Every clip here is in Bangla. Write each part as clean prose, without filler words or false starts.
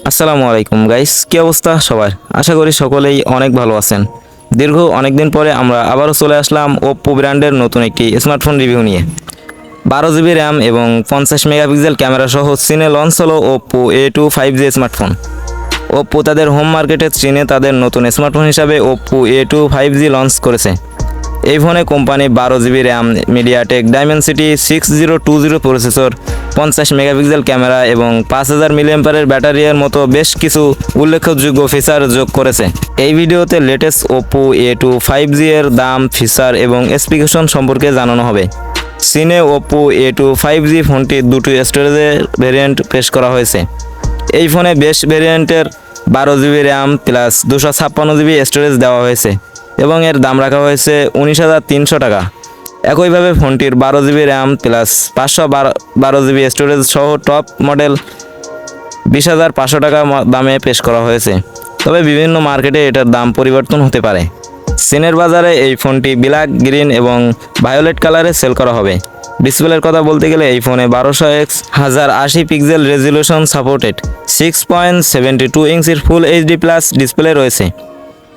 আসসালামু আলাইকুম গাইস, কি অবস্থা সবার? আশা করি সকলেই অনেক ভালো আছেন। দীর্ঘ অনেকদিন পরে আমরা আবারও চলে আসলাম ওপ্পো ব্র্যান্ডের নতুন একটি স্মার্টফোন রিভিউ নিয়ে। 12 জিবি র্যাম এবং 50 মেগাপিক্সেল ক্যামেরা সহ চীনে লঞ্চ হলো Oppo A2 5G smartphone. Oppo তাদের হোম মার্কেটে চীনে তাদের নতুন স্মার্টফোন হিসাবে ওপ্পো A2 5G লঞ্চ করেছে। এই ফোনে company 12 GB RAM, MediaTek Dimensity 6020 processor, 50 megapixel camera এবং 5000 মিলিঅ্যাম্পিয়ারের ব্যাটারির মতো বেশ কিছু উল্লেখযোগ্য ফিচার যোগ করেছে। এই ভিডিওতে লেটেস্ট ওপ্পো A2 5G এর দাম, ফিচার এবং স্পেসিফিকেশন সম্পর্কে জানানো হবে। চীনে ওপ্পো A2 5G ফোনটি দুটি স্টোরেজের ভেরিয়েন্ট পেশ করা হয়েছে। এই ফোনে বেশ ভেরিয়েন্টের 12 GB RAM plus 256 GB storage দেওয়া হয়েছে এবং এর দাম রাখা হয়েছে 19,300 টাকা। একইভাবে ফোনটির 12 GB RAM plus 512 GB storage সহ টপ মডেল 20,500 টাকা দামে পেশ করা হয়েছে। তবে বিভিন্ন মার্কেটে এটার দাম পরিবর্তন হতে পারে। চীনের বাজারে এই ফোনটি ব্ল্যাক, গ্রিন এবং ভায়োলেট কালারে সেল করা হবে। ডিসপ্লের কথা বলতে গেলে এই ফোনে 1200x 1080 পিক্সেল রেজলিউশন সাপোর্টেড 6.72 ইঞ্চির ফুল এইচডি প্লাস ডিসপ্লে রয়েছে।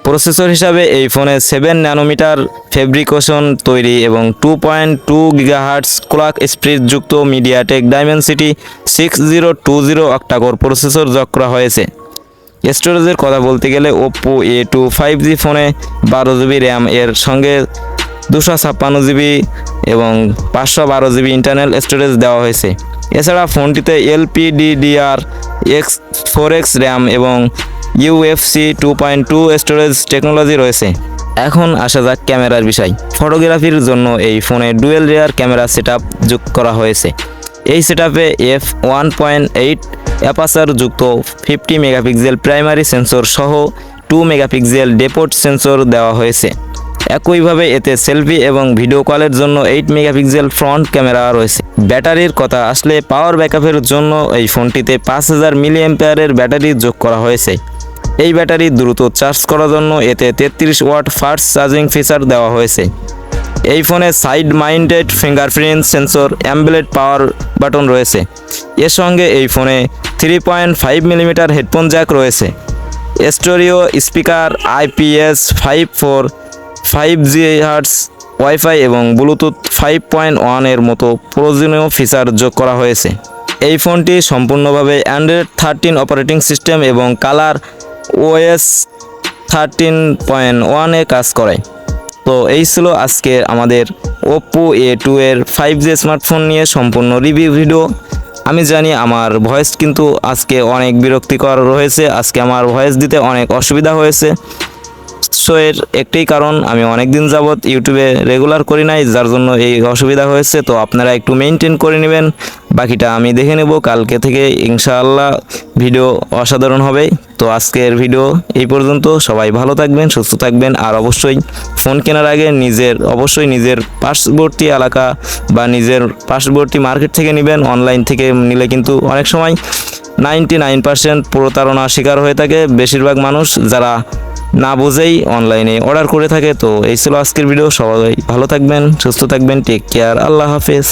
প্রসেসর হিসাবে এই ফোনে 7 ন্যানোমিটার ফেব্রিকেশন তৈরি এবং 2.2 গিগাহার্টজ ক্লক স্পিড যুক্ত মিডিয়াটেক ডাইমেনসিটি 6020 অক্টাকোর প্রসেসর যোগ করা হয়েছে। স্টোরেজের কথা বলতে গেলে ওপ্পো A2 5G ফোনে 12 জিবি র্যাম এর সঙ্গে 256 জিবি এবং 512 জিবি ইন্টারনাল স্টোরেজ দেওয়া হয়েছে। এছাড়া ফোনটিতে LPDDR4X র্যাম এবং UFC 2.2 স্টোরেজ টেকনোলজি রয়েছে। এখন আসা যাক ক্যামেরার বিষয়। ফটোগ্রাফির জন্য এই ফোনে ডুয়েল রিয়ার ক্যামেরা সেটআপ যোগ করা হয়েছে। এই সেটআপে f1.8 অ্যাপারচার যুক্ত 50 মেগাপিক্সেল প্রাইমারি সেন্সর সহ 2 মেগাপিক্সেল ডেপথ সেন্সর দেওয়া হয়েছে। একইভাবে এতে সেলফি এবং ভিডিও কলের জন্য 8 মেগাপিক্সেল ফ্রন্ট ক্যামেরা রয়েছে। ব্যাটারির কথা আসলে পাওয়ার ব্যাকআপের জন্য এই ফোনটিতে 5000 মিলিঅ্যাম্পিয়ারের ব্যাটারি যোগ করা হয়েছে। এই ব্যাটারি দ্রুত চার্জ করার জন্য এতে 33 ওয়াট ফাস্ট চার্জিং ফিচার দেওয়া হয়েছে। এই ফোনে side mounted fingerprint sensor, embedded power button রয়েছে। এর সঙ্গে এই ফোনে 3.5 মিলিমিটার হেডফোন জ্যাক রয়েছে। স্টোরিও স্পিকার, IPS54 5GHz ওয়াইফাই এবং ব্লুটুথ 5.1 এর মতো প্রয়োজনীয় ফিচার যোগ করা হয়েছে। এই ফোনটি সম্পূর্ণভাবে অ্যান্ড্রয়েড 13 অপারেটিং সিস্টেম এবং কালার OS 13.1 এ কাজ করে। তো এই ছিল আজকে আমাদের ওপ্পো A2 এর 5G স্মার্টফোন নিয়ে সম্পূর্ণ রিভিউ ভিডিও। আমি জানি আমার ভয়েস কিন্তু আজকে অনেক বিরক্তিকর রয়েছে, আজকে আমার ভয়েস দিতে অনেক অসুবিধা হয়েছে। সো এর একটাই কারণ, আমি অনেক দিন যাবৎ ইউটিউবে রেগুলার করি নাই, যার জন্য এই অসুবিধা হয়েছে। তো আপনারা একটু মেনটেন করে নেবেন, বাকিটা আমি দেখে নেব। কালকে থেকে ইনশাআল্লাহ ভিডিও অসাধারণ হবে। তো আজকের ভিডিও এই পর্যন্ত। সবাই ভালো থাকবেন, সুস্থ থাকবেন। আর অবশ্যই ফোন কেনার আগে অবশ্যই নিজের পার্শ্ববর্তী এলাকা বা নিজের পার্শ্ববর্তী মার্কেট থেকে নেবেন। অনলাইন থেকে নিলে কিন্তু অনেক সময় 99% প্রতারণা শিকার হয়ে থাকে বেশিরভাগ মানুষ, যারা না বুঝেই অনলাইনে অর্ডার করে থাকে। তো এই ছিল আজকের ভিডিও। সবাই ভালো থাকবেন, সুস্থ থাকবেন। টেক কেয়ার, আল্লাহ হাফেজ।